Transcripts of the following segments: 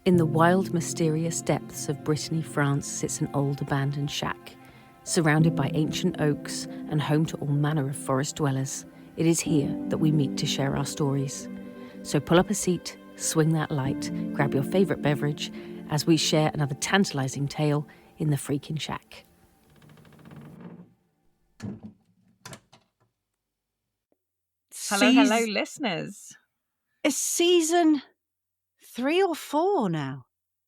In the wild, mysterious depths of Brittany, France, sits an old abandoned shack. Surrounded by ancient oaks and home to all manner of forest dwellers, it is here that we meet to share our stories. So pull up a seat, swing that light, grab your favourite beverage as we share another tantalising tale in the freaking shack. Hello, listeners. It's season 3 or 4 now.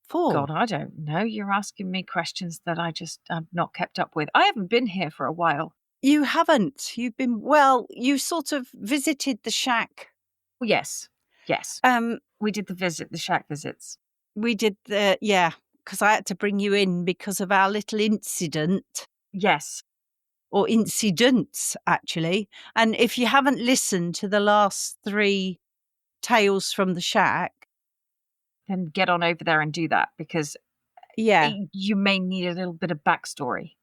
4. God, I don't know. You're asking me questions that I just have not kept up with. I haven't been here for a while. You haven't. You've been, you sort of visited the shack. Yes. We did the shack visits. We did because I had to bring you in because of our little incident. Yes. Or incidents, actually. And if you haven't listened to the last 3 tales from the shack, then get on over there and do that, because you may need a little bit of backstory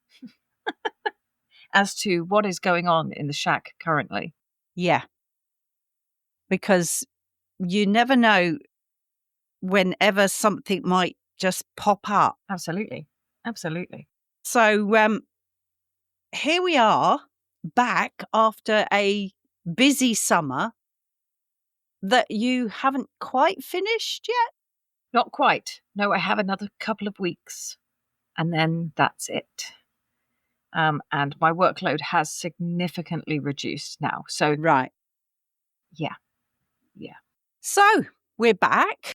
as to what is going on in the shack currently. Yeah. Because you never know whenever something might just pop up. Absolutely. So here we are, back after a busy summer that you haven't quite finished yet? Not quite. No, I have another couple of weeks and then that's it. And my workload has significantly reduced now. So right. Yeah. So we're back.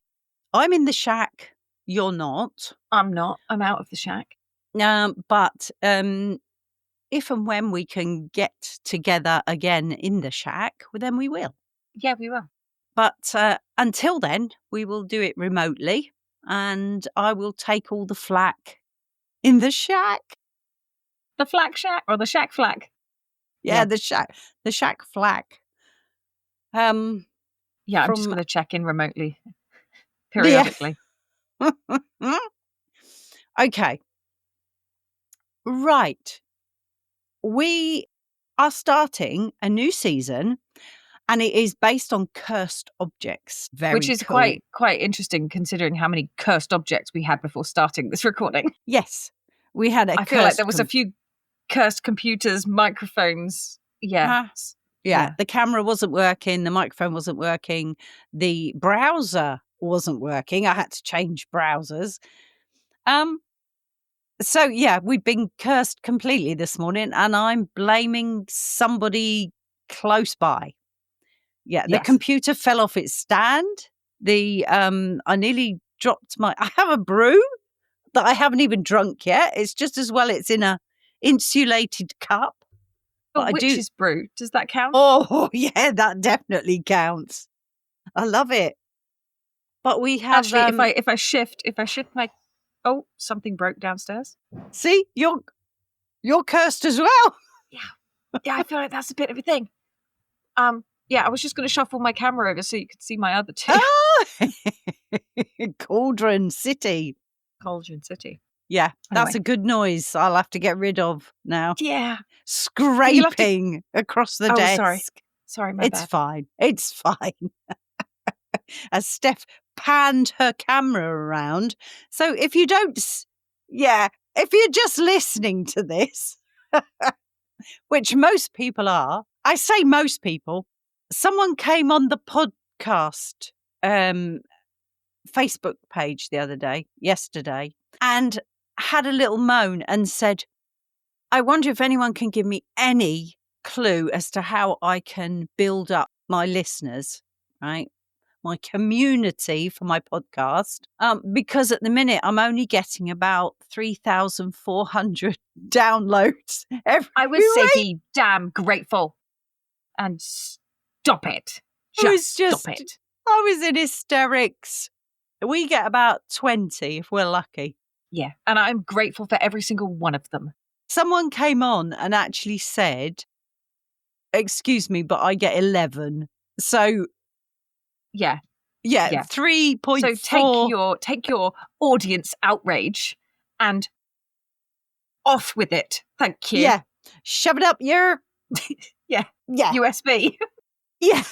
I'm in the shack. You're not. I'm not. I'm out of the shack. But if and when we can get together again in the shack, well, then we will. Yeah, we will. But until then, we will do it remotely, and I will take all the flack in the shack. The flack shack or the shack flack? Yeah, the shack flack. I'm just going to check in remotely periodically. Yeah. Okay. Right. We are starting a new season, and it is based on cursed objects. Which is cool. quite interesting, considering how many cursed objects we had before starting this recording. Yes. We had I feel like there was a few cursed computers, microphones. Yeah. Yeah. The camera wasn't working. The microphone wasn't working. The browser wasn't working. I had to change browsers. So, yeah, we've been cursed completely this morning, and I'm blaming somebody close by. Yeah, the computer fell off its stand. I nearly dropped I have a brew that I haven't even drunk yet. It's just as well it's in a insulated cup. Witch's brew, does that count? Oh, yeah, that definitely counts. I love it. But we have actually, if I shift my something broke downstairs. See, you're cursed as well. Yeah, I feel like that's a bit of a thing. Yeah, I was just going to shuffle my camera over so you could see my other 2. Oh! Cauldron City. Yeah, that's a good noise I'll have to get rid of now. Yeah. Scraping across the desk. Sorry, my bad. It's fine. As Steph panned her camera around. So if you're just listening to this, which most people are, I say most people, someone came on the podcast Facebook page yesterday, and had a little moan and said, I wonder if anyone can give me any clue as to how I can build up my listeners, right? My community for my podcast. Because at the minute I'm only getting about 3,400 downloads every I was week. be damn grateful. And stop it. Stop it. I was in hysterics. We get about 20 if we're lucky. Yeah, and I'm grateful for every single one of them. Someone came on and actually said, excuse me, but I get 11. So, yeah. 3.4. So take your audience outrage and off with it. Thank you. Yeah. Shove it up your... Yeah. USB. Yeah.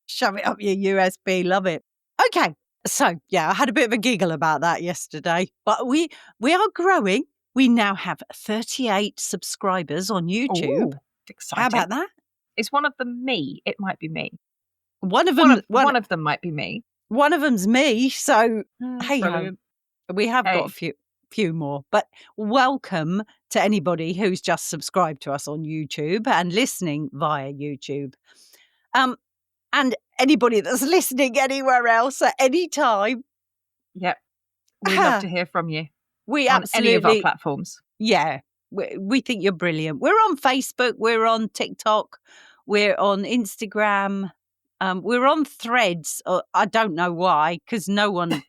Shove it up your USB. Love it. Okay. So, yeah, I had a bit of a giggle about that yesterday. But we are growing. We now have 38 subscribers on YouTube. Ooh, exciting. How about that? Is one of them me? It might be me. One of them might be me. One of them's me. So, hey, Brilliant. we have got a few more. But welcome to anybody who's just subscribed to us on YouTube and listening via YouTube. And anybody that's listening anywhere else at any time. Yep. We'd love to hear from you. We on absolutely, any of our platforms. Yeah. We think you're brilliant. We're on Facebook. We're on TikTok. We're on Instagram. We're on Threads. I don't know why, because no one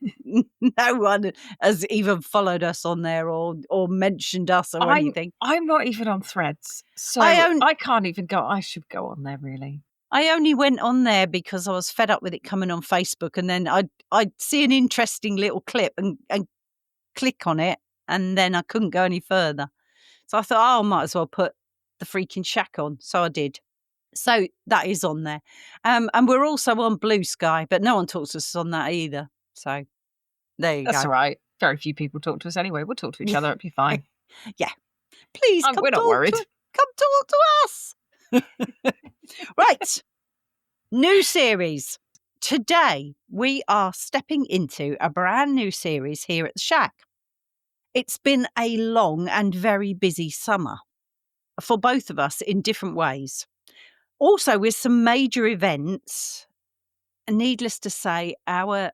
has even followed us on there or mentioned us or anything. I'm not even on Threads, so I can't even go. I should go on there, really. I only went on there because I was fed up with it coming on Facebook, and then I'd see an interesting little clip and click on it, and then I couldn't go any further. So I thought, I might as well put the freaking shack on. So I did. So that is on there. And we're also on Blue Sky, but no one talks to us on that either. So there you go. That's all right. Very few people talk to us anyway. We'll talk to each other. It'll be fine. Yeah. Please come we're not worried. Come talk to us. Right. New series. Today, we are stepping into a brand new series here at the Shack. It's been a long and very busy summer for both of us in different ways. Also, with some major events, and needless to say, our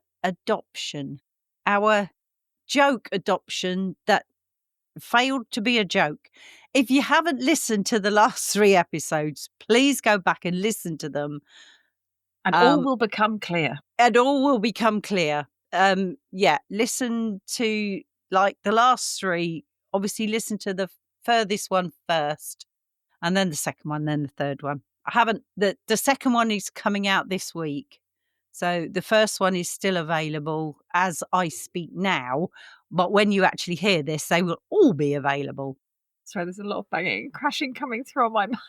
joke adoption that failed to be a joke. If you haven't listened to the last 3 episodes, please go back and listen to them. And all will become clear. Yeah, listen to like the last 3. Obviously, listen to the furthest one first, and then the second one, then the third one. I haven't. The second one is coming out this week. So the first one is still available as I speak now. But when you actually hear this, they will all be available. Sorry, there's a lot of banging and crashing coming through on my mind.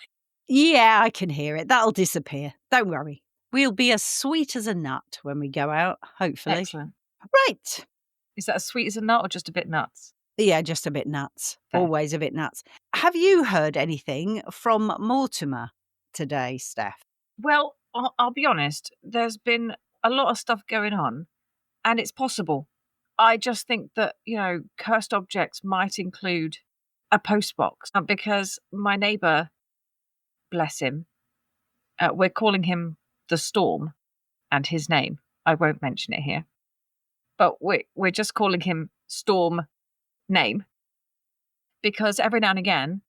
Yeah, I can hear it. That'll disappear. Don't worry. We'll be as sweet as a nut when we go out, hopefully. Excellent. Right. Is that as sweet as a nut or just a bit nuts? Yeah, just a bit nuts. Fair. Always a bit nuts. Have you heard anything from Mortimer today, Steph? Well, I'll be honest. There's been a lot of stuff going on, and it's possible. I just think that, cursed objects might include a postbox, because my neighbour, bless him, we're calling him the Storm, and his name, I won't mention it here, but we're just calling him Storm name, because every now and again,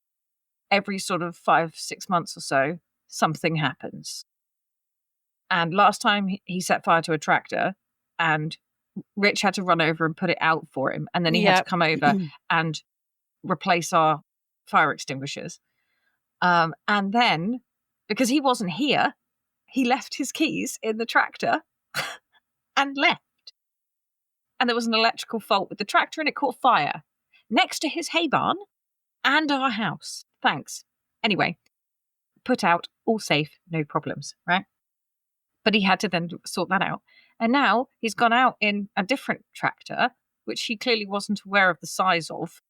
every sort of 5-6 months or so, something happens. And last time he set fire to a tractor, and Rich had to run over and put it out for him, and then he had to come over and replace our fire extinguishers. And then, because he wasn't here, he left his keys in the tractor and left. And there was an electrical fault with the tractor, and it caught fire next to his hay barn and our house. Thanks. Anyway, put out, all safe, no problems, right? But he had to then sort that out. And now he's gone out in a different tractor, which he clearly wasn't aware of the size of,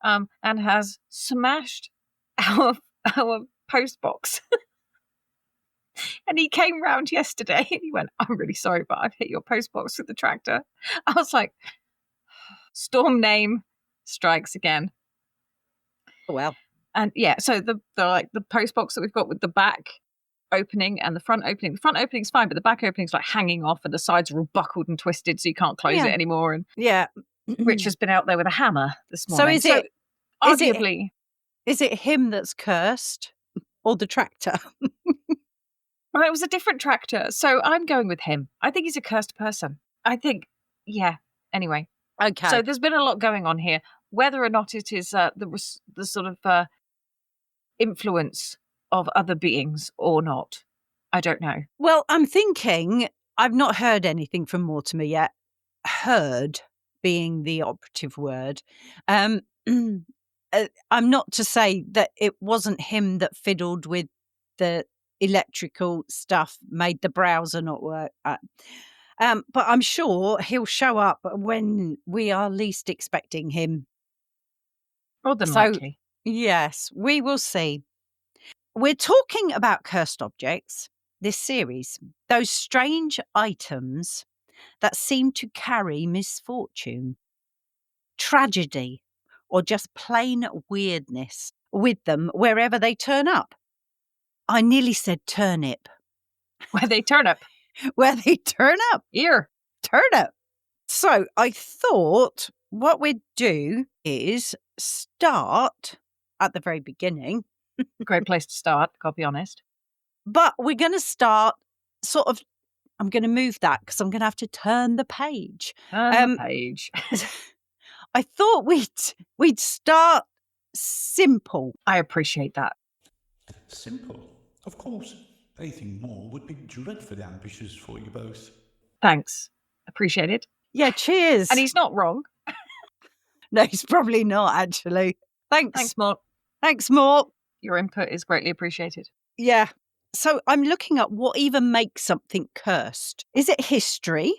and has smashed our post box. And he came round yesterday and he went, "I'm really sorry, but I've hit your post box with the tractor." I was like, Storm name strikes again. Oh, well. And yeah, so the post box that we've got with the back opening and the front opening. The front opening's fine, but the back opening's like hanging off, and the sides are all buckled and twisted, so you can't close it anymore. And Rich has been out there with a hammer this morning. So arguably, is it him that's cursed or the tractor? Well, it was a different tractor, so I'm going with him. I think he's a cursed person. I think, anyway. Okay. So there's been a lot going on here. Whether or not it is the sort of influence of other beings or not, I don't know. Well, I'm thinking, I've not heard anything from Mortimer yet. Heard being the operative word. I'm not to say that it wasn't him that fiddled with the electrical stuff, made the browser not work. But I'm sure he'll show up when we are least expecting him. More than So, likely. yes, we will see. We're talking about cursed objects, this series, those strange items that seem to carry misfortune, tragedy, or just plain weirdness with them wherever they turn up. I nearly said turnip. Where they turn up. Where they turn up. Here. Turnip. So I thought what we'd do is start at the very beginning. Great place to start, gotta be honest. But we're going to start sort of, I'm going to move that because I'm going to have to turn the page. Turn the page. I thought we'd start simple. I appreciate that. Simple, of course. Anything more would be dreadfully ambitious for you both. Thanks. Appreciate it. Yeah, cheers. And he's not wrong. No, he's probably not, actually. Thanks. Thanks, Mort. Thanks, Mort. Your input is greatly appreciated. Yeah. So I'm looking at what even makes something cursed. Is it history?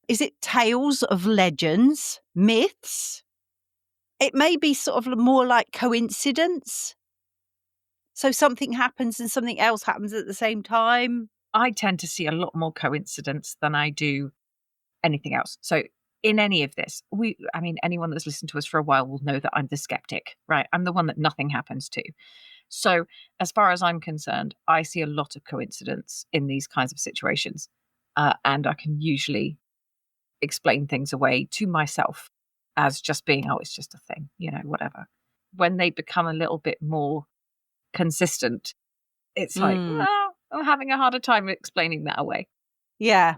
Is it tales of legends, myths? It may be sort of more like coincidence. So something happens and something else happens at the same time. I tend to see a lot more coincidence than I do anything else. So in any of this, anyone that's listened to us for a while will know that I'm the skeptic, right? I'm the one that nothing happens to. So as far as I'm concerned, I see a lot of coincidence in these kinds of situations. And I can usually explain things away to myself as just being, oh, it's just a thing, whatever. When they become a little bit more consistent, it's like, well, I'm having a harder time explaining that away. Yeah.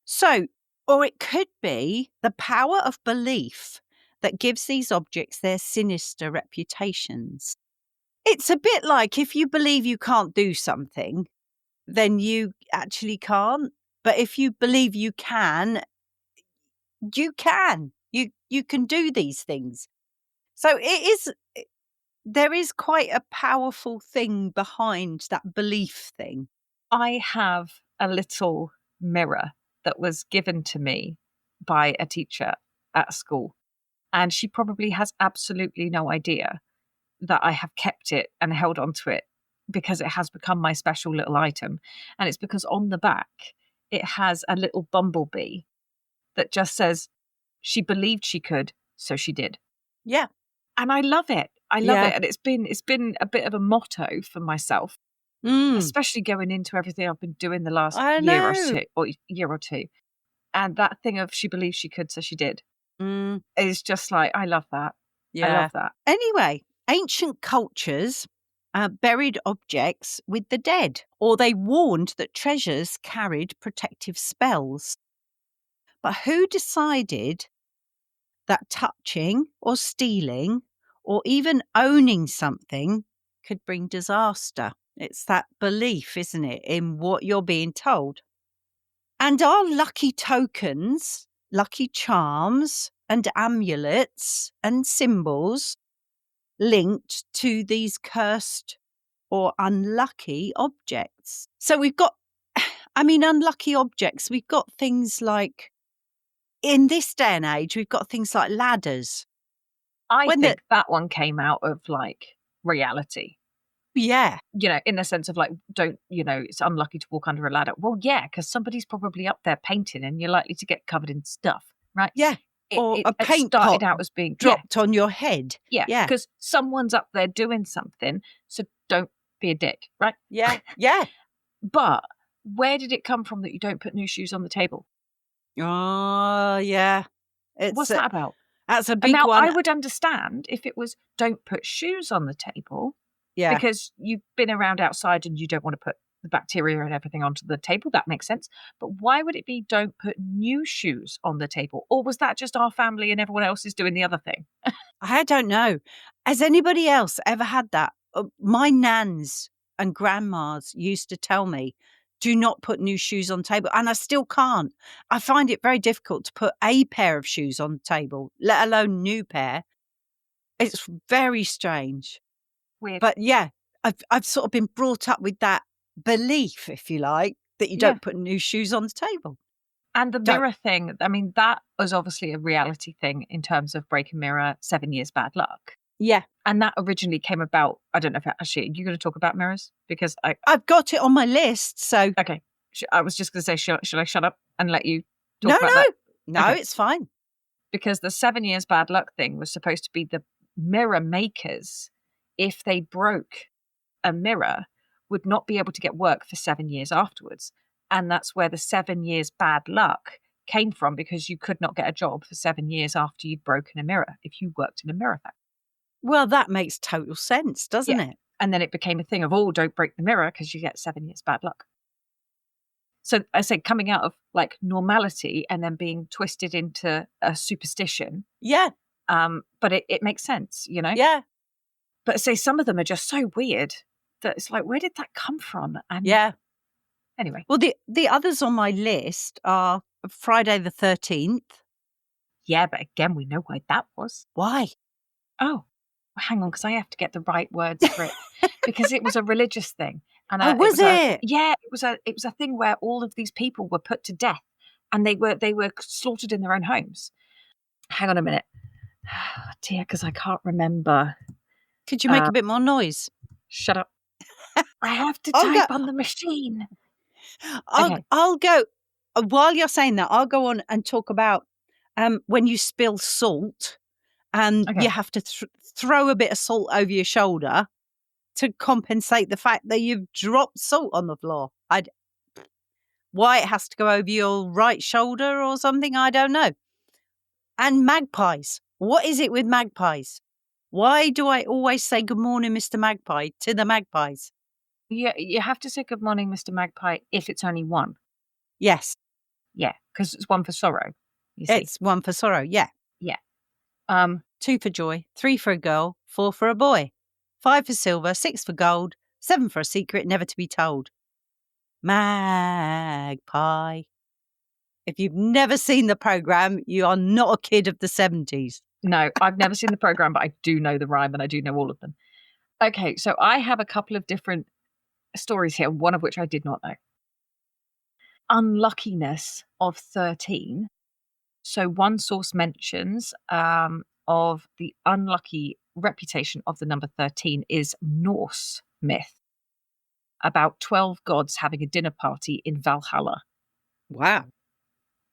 So, or it could be the power of belief that gives these objects their sinister reputations. It's a bit like if you believe you can't do something, then you actually can't. But if you believe you can, you can. You can do these things. So there is quite a powerful thing behind that belief thing. I have a little mirror that was given to me by a teacher at school, and she probably has absolutely no idea that I have kept it and held on to it because it has become my special little item. And it's because on the back, it has a little bumblebee that just says, she believed she could, so she did. Yeah. And I love it. I love it. And it's been a bit of a motto for myself, especially going into everything I've been doing the last year or two. And that thing of she believed she could, so she did. Is just like, I love that. Yeah. I love that. Anyway, ancient cultures buried objects with the dead, or they warned that treasures carried protective spells. But who decided that touching or stealing or even owning something could bring disaster? It's that belief, isn't it, in what you're being told. And are lucky tokens, lucky charms and amulets and symbols linked to these cursed or unlucky objects? So we've got, unlucky objects. We've got things like, in this day and age, we've got things like ladders. I think that one came out of like reality. Yeah. In the sense of like, it's unlucky to walk under a ladder. Well, yeah, because somebody's probably up there painting and you're likely to get covered in stuff, right? Yeah. Or a paint started pot out as being dropped on your head. Yeah. Because someone's up there doing something, so don't be a dick, right? Yeah. Yeah. But where did it come from that you don't put new shoes on the table? Oh, yeah. What's that about? That's a big one. Now, I would understand if it was don't put shoes on the table. Yeah. Because you've been around outside and you don't want to put the bacteria and everything onto the table. That makes sense. But why would it be don't put new shoes on the table? Or was that just our family and everyone else is doing the other thing? I don't know. Has anybody else ever had that? My nans and grandmas used to tell me, do not put new shoes on the table. And I still can't. I find it very difficult to put a pair of shoes on the table, let alone new pair. It's very strange. Weird. But yeah, I've sort of been brought up with that belief, if you like, that you don't put new shoes on the table. And the Don't. mirror thing, I mean, that was obviously a reality thing in terms of break a mirror, 7 years bad luck. Yeah. And that originally came about, I don't know if actually, you're going to talk about mirrors? Because I've got it on my list, so... Okay. I was just going to say, should I shut up and let you talk No, about that? No, Okay. it's fine. Because the 7 years bad luck thing was supposed to be the mirror makers, if they broke a mirror, would not be able to get work for 7 years afterwards. And that's where the 7 years bad luck came from, because you could not get a job for 7 years after you'd broken a mirror if you worked in a mirror factory. Well, that makes total sense, doesn't it? And then it became a thing of, don't break the mirror because you get 7 years bad luck. So I say coming out of like normality and then being twisted into a superstition. Yeah. But it makes sense, you know? Yeah. But say some of them are just so weird that it's like, where did that come from? And Yeah. anyway. Well, the others on my list are Friday the 13th. Yeah, but again, we know why that was. Why? Oh, hang on, because I have to get the right words for it. Because it was a religious thing. And was it? Yeah, it was a thing where all of these people were put to death and they were slaughtered in their own homes. Hang on a minute. Oh, dear, because I can't remember. Could you make a bit more noise? Shut up. I have to I'll type go- on the machine. I'll go, while you're saying that, I'll go on and talk about when you spill salt and you have to throw a bit of salt over your shoulder to compensate the fact that you've dropped salt on the floor. Why it has to go over your right shoulder or something, I don't know. And magpies. What is it with magpies? Why do I always say good morning, Mr. Magpie, to the magpies? Yeah, you have to say good morning, Mr. Magpie, if it's only one. Yes. Yeah, because it's one for sorrow. You see. It's one for sorrow, yeah. Yeah. 2 for joy, 3 for a girl, 4 for a boy, 5 for silver, 6 for gold, 7 for a secret never to be told. Magpie. If you've never seen the programme, you are not a kid of the 70s. No, I've never seen the programme, but I do know the rhyme and I do know all of them. Okay, so I have a couple of different stories here, one of which I did not know. Unluckiness of 13. So one source mentions of the unlucky reputation of the number 13 is Norse myth about 12 gods having a dinner party in Valhalla. Wow.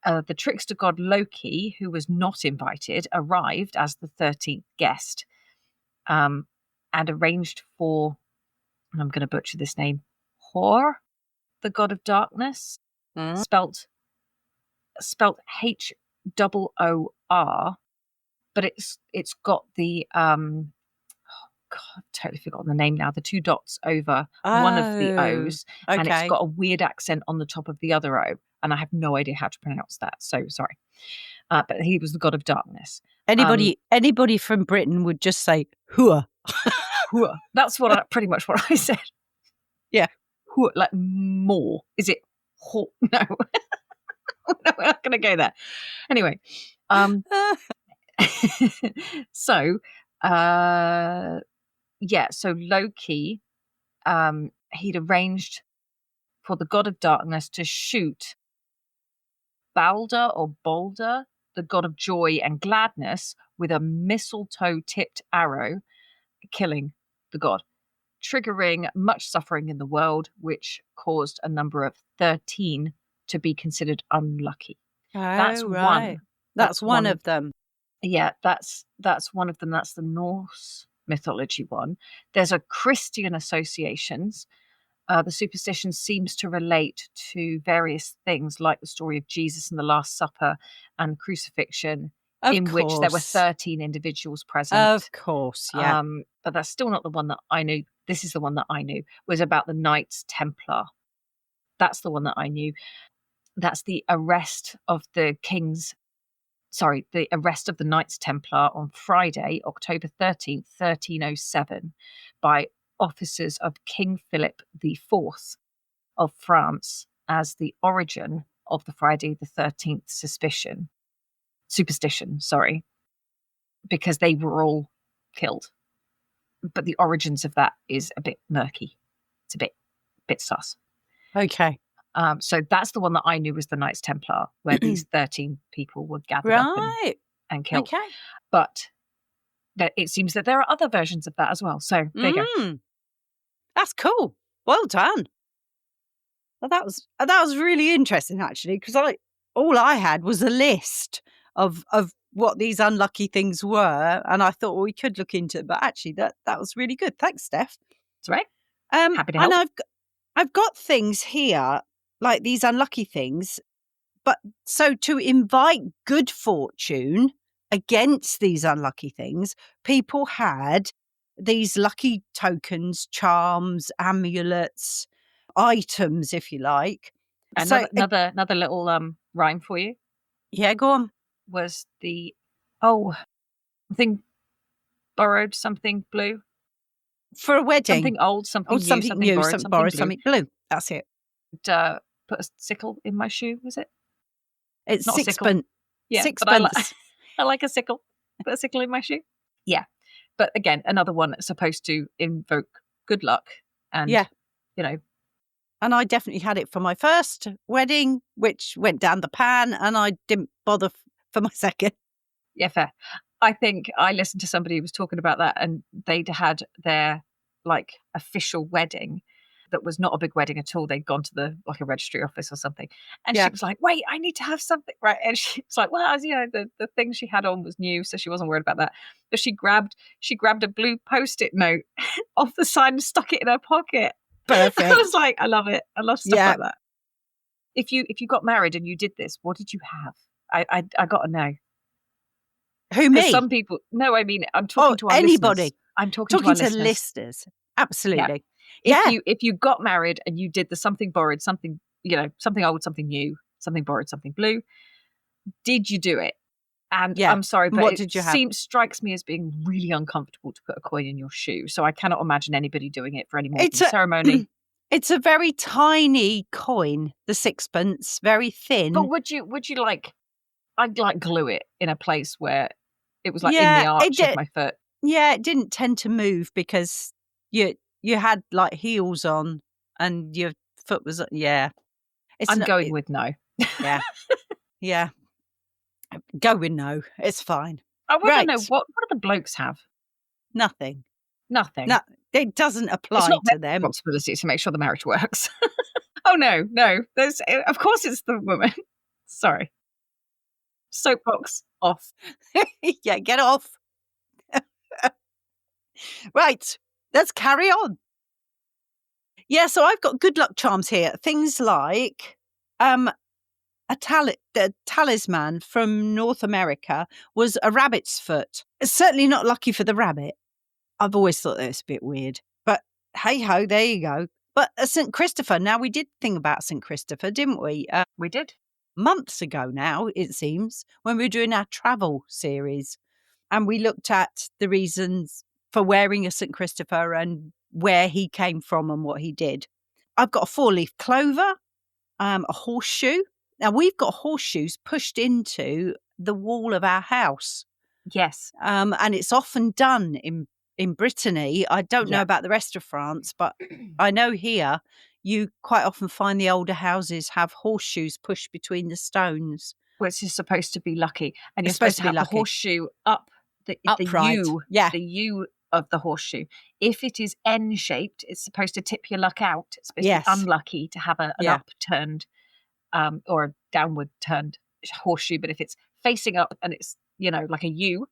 The trickster god Loki, who was not invited, arrived as the 13th guest and arranged for, and I'm going to butcher this name, Hor, the god of darkness, spelt H-O-O-R, but it's got the God, I've totally forgotten the name now. The 2 dots over one of the O's, and it's got a weird accent on the top of the other O, and I have no idea how to pronounce that. So sorry, but he was the god of darkness. Anybody from Britain would just say "hua." Hua. That's pretty much what I said. Yeah, hua, like more. Is it? No, no, we're not going to go there. Anyway, so. So Loki, he'd arranged for the god of darkness to shoot Balder or Boulder, the god of joy and gladness, with a mistletoe-tipped arrow, killing the god, triggering much suffering in the world, which caused a number of 13 to be considered unlucky. That's right. one. That's one of them. Yeah, that's one of them. That's the Norse mythology one. There's a Christian associations. The superstition seems to relate to various things like the story of Jesus and the Last Supper and crucifixion, which there were 13 individuals present. Of course, yeah. But that's still not the one that I knew. This is the one that I knew, was about the Knights Templar. That's the one that I knew. That's the arrest of the Knights Templar on Friday, October 13th, 1307, by officers of King Philip IV of France as the origin of the Friday the 13th superstition, because they were all killed. But the origins of that is a bit murky. It's a bit sus. Okay. So that's the one that I knew was the Knights Templar, where these 13 people were gathered up and killed. Okay. But it seems that there are other versions of that as well. So there you go. That's cool. Well done. Well, that was really interesting, actually, because all I had was a list of what these unlucky things were, and I thought, well, we could look into it, but actually that was really good. Thanks, Steph. That's right. Happy to and help. I've got things here, like these unlucky things, but so to invite good fortune against these unlucky things, people had these lucky tokens, charms, amulets, items, if you like. Another little rhyme for you. Yeah, go on. Was the something borrowed, something blue for a wedding, something old, something new, something new, something borrowed, something blue. That's it. Put a sickle in my shoe. Was it? It's not sixpence. Yeah, sixpence. I like a sickle. Put a sickle in my shoe. Yeah, but again, another one that's supposed to invoke good luck. And And I definitely had it for my first wedding, which went down the pan, and I didn't bother for my second. Yeah, fair. I think I listened to somebody who was talking about that, and they'd had their official wedding that was not a big wedding at all. They'd gone to a registry office or something, and she was like, "Wait, I need to have something right." And she was like, "Well, the thing she had on was new, so she wasn't worried about that." But she grabbed a blue Post-it note off the side and stuck it in her pocket. Perfect. I was like, I love it. I love stuff like that. If you got married and you did this, what did you have? I got to know. Who, me? Some people. No, I mean, I'm talking to our anybody. Listeners. I'm talking to listeners. Absolutely. Yeah. If you got married and you did the something borrowed, something something old, something new, something borrowed, something blue, did you do it? And I'm sorry, but what did you have? Strikes me as being really uncomfortable to put a coin in your shoe. So I cannot imagine anybody doing it for any more ceremony. It's a very tiny coin, the sixpence, very thin. But would you I'd glue it in a place where it was in the arch of my foot. Yeah, it didn't tend to move because you had heels on and your foot was I'm going with no. Yeah. Yeah. Go with no. It's fine. I want to know what do the blokes have? Nothing. No, it doesn't apply it's not to them. Responsibility to make sure the marriage works. Oh no. There's of course it's the woman. Sorry. Soapbox off. Yeah, get off. Right, let's carry on. Yeah, so I've got good luck charms here. Things like the talisman from North America was a rabbit's foot. It's certainly not lucky for the rabbit. I've always thought that was a bit weird. But hey ho, there you go. But St. Christopher, now we did think about St. Christopher, didn't we? We did. Months ago now, it seems, when we were doing our travel series. And we looked at the reasons for wearing a St. Christopher and where he came from and what he did. I've got a 4-leaf clover, a horseshoe. Now, we've got horseshoes pushed into the wall of our house. Yes. And it's often done in Brittany. I don't know about the rest of France, but I know here you quite often find the older houses have horseshoes pushed between the stones. Which is supposed to be lucky. And you're supposed to have the horseshoe up, upright. The U of the horseshoe. If it is N-shaped, it's supposed to tip your luck out. It's supposed to be unlucky to have an upturned or a downward turned horseshoe. But if it's facing up and it's, like a U,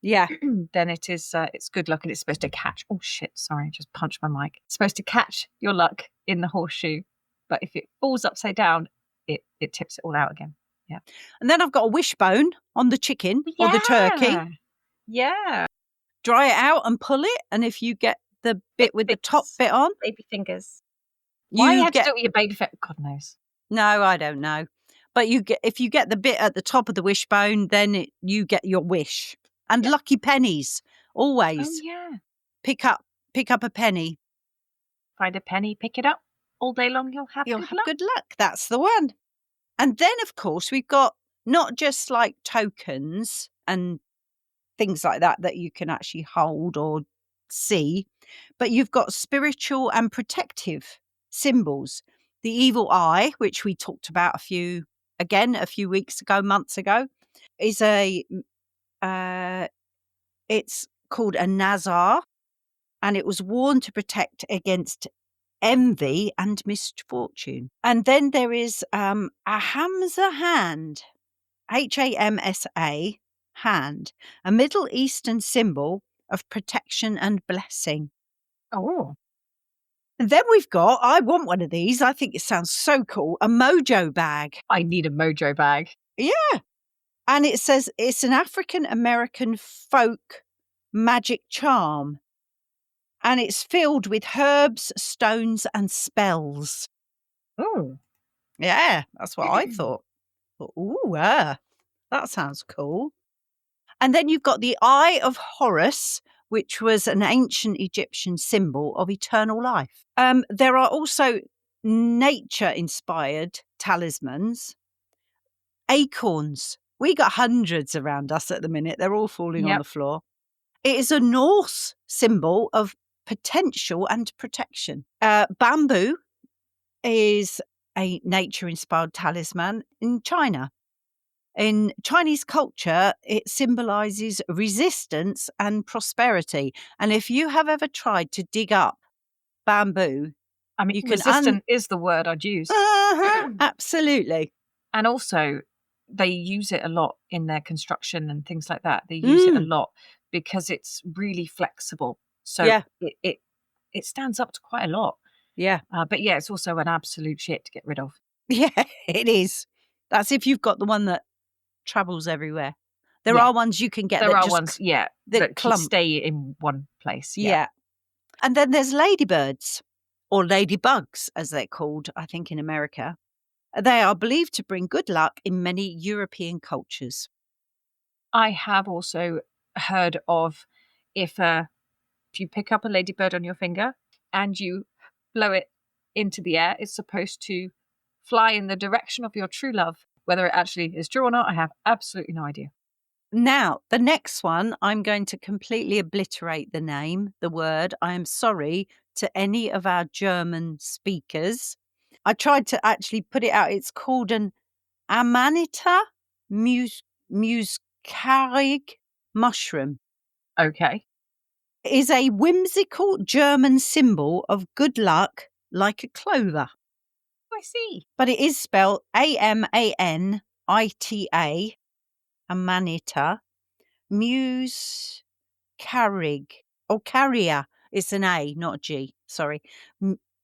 then it is it's good luck, and it's supposed to catch. Oh shit, sorry, I just punched my mic. It's supposed to catch your luck in the horseshoe. But if it falls upside down, it tips it all out again. Yeah. And then I've got a wishbone on the chicken or the turkey. Yeah. Dry it out and pull it. And if you get the bit with the top bit on. Baby fingers. Why you have to do it with your baby fingers? God knows. No, I don't know. But if you get the bit at the top of the wishbone, then you get your wish. And lucky pennies. Always. Oh, yeah. Pick up a penny. Find a penny, pick it up. All day long you'll have good luck. That's the one. And then, of course, we've got not just like tokens and things like that you can actually hold or see, but you've got spiritual and protective symbols. The evil eye, which we talked about a few months ago, is it's called a nazar, and it was worn to protect against envy and misfortune. And then there is a Hamza hand, Hamsa hand, a Middle Eastern symbol of protection and blessing. Oh, And then we've got, I want one of these, I think it sounds so cool, a mojo bag. I need a mojo bag. Yeah. And it says it's an African American folk magic charm. And it's filled with herbs, stones, and spells. Oh, Yeah, that's what I thought. Ooh, that sounds cool. And then you've got the Eye of Horus, which was an ancient Egyptian symbol of eternal life. There are also nature-inspired talismans. Acorns. We got hundreds around us at the minute. They're all falling on Yep. the floor. It is a Norse symbol of potential and protection. Bamboo is a nature-inspired talisman in China. In Chinese culture, it symbolizes resistance and prosperity. And if you have ever tried to dig up bamboo, I mean, you can resistant is the word I'd use. Absolutely. And also, they use it a lot in their construction and things like that. They use it a lot because it's really flexible. So Yeah. it stands up to quite a lot. Yeah. But yeah, it's also an absolute shit to get rid of. Yeah, it is. That's if you've got the one that travels everywhere. There Yeah. are ones you can get There that are just ones, yeah, that that clump. stay in one place. Yeah. And then there's ladybirds, or ladybugs, as they're called, I think, in America. They are believed to bring good luck in many European cultures. I have also heard of if you pick up a ladybird on your finger and you blow it into the air, it's supposed to fly in the direction of your true love. Whether it actually is true or not, I have absolutely no idea. Now, the next one, I'm going to completely obliterate the name, the word. I am sorry to any of our German speakers. I tried to actually put it out. It's called an Amanita muscarig mushroom. Okay. It is a whimsical German symbol of good luck, like a clover. I see. But it is spelled Amanita, Amanita, muscarig, or carrier. It's an A, not a G. Sorry.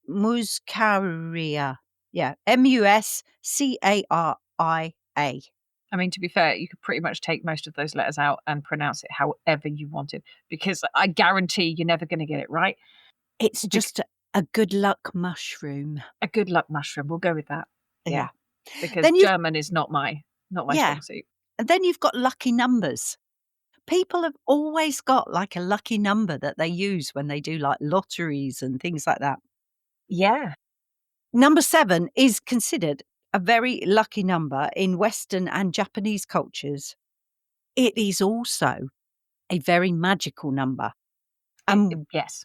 Muscaria. Yeah. Muscaria. I mean, to be fair, you could pretty much take most of those letters out and pronounce it however you wanted, because I guarantee you're never going to get it right. It's just a good luck mushroom. A good luck mushroom. We'll go with that. Yeah. Because Then German is not my Yeah. strong suit. And then you've got lucky numbers. People have always got like a lucky number that they use when they do like lotteries and things like that. Yeah. Number 7 is considered a very lucky number in Western and Japanese cultures. It is also a very magical number. Yes.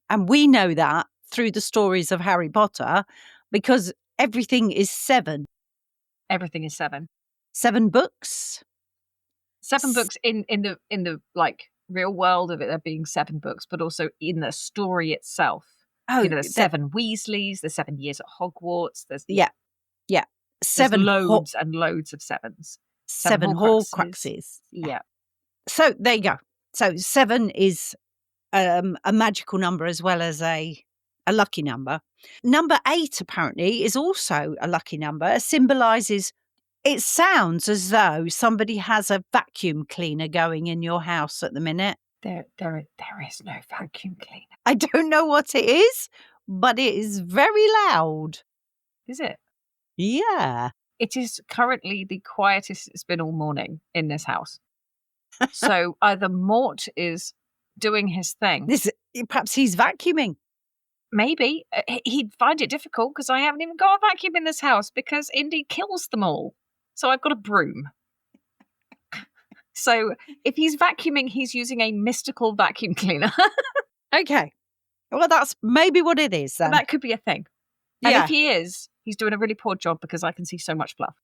And we know that through the stories of Harry Potter because everything is 7. Everything is 7. 7 books. 7 books in the like real world of it there being 7 books, but also in the story itself. Oh, there's 7 Weasleys, there's 7 years at Hogwarts, there's Yeah. 7 loads and loads of 7s. 7 Horcruxes. Yeah. So there you go. So 7 is a magical number as well as a lucky number. Number 8 apparently is also a lucky number. It symbolises. It sounds as though somebody has a vacuum cleaner going in your house at the minute. There is no vacuum cleaner. I don't know what it is, but it is very loud. Is it? Yeah. It is currently the quietest it's been all morning in this house. So either Mort is doing his thing. Perhaps he's vacuuming. Maybe. He'd find it difficult because I haven't even got a vacuum in this house because Indy kills them all. So I've got a broom. So if he's vacuuming, he's using a mystical vacuum cleaner. Okay. Well, that's maybe what it is then. That could be a thing. And Yeah. if he is, he's doing a really poor job because I can see so much fluff.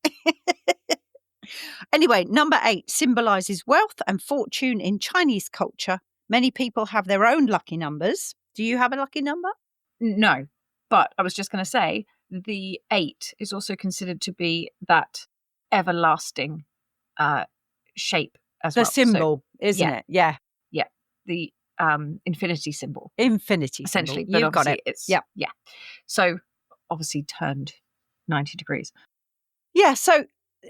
Anyway, number 8 symbolizes wealth and fortune in Chinese culture. Many people have their own lucky numbers. Do you have a lucky number? No, but I was just going to say the 8 is also considered to be that everlasting shape as The well. So, symbol, isn't yeah. it? Yeah. yeah, the infinity symbol, Infinity essentially. symbol. But You've got obviously it. it's, Yeah. So obviously turned 90 degrees. Yeah. So,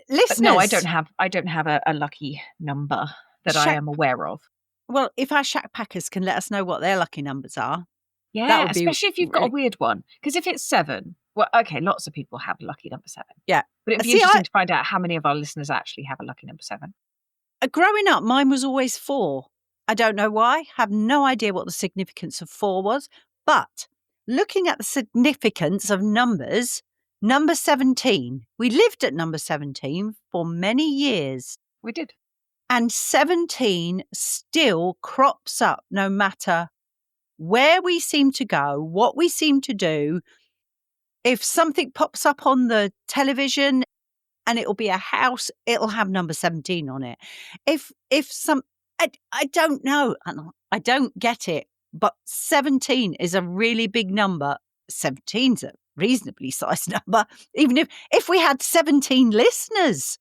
listeners. But no, I don't have a lucky number that I am aware of. Well, if our shack packers can let us know what their lucky numbers are. Yeah, would be especially if you've got a really- weird one. Because if it's 7, well, okay, lots of people have lucky number 7. Yeah. But it'd be See, interesting to find out how many of our listeners actually have a lucky number 7. Growing up, mine was always 4. I don't know why. Have no idea what the significance of 4 was. But looking at the significance of numbers, number 17. We lived at number 17 for many years. We did. And 17 still crops up no matter where we seem to go, what we seem to do. If something pops up on the television and it'll be a house, it'll have number 17 on it. If I don't know, and I don't get it, but 17 is a really big number. 17's a reasonably sized number. Even if we had 17 listeners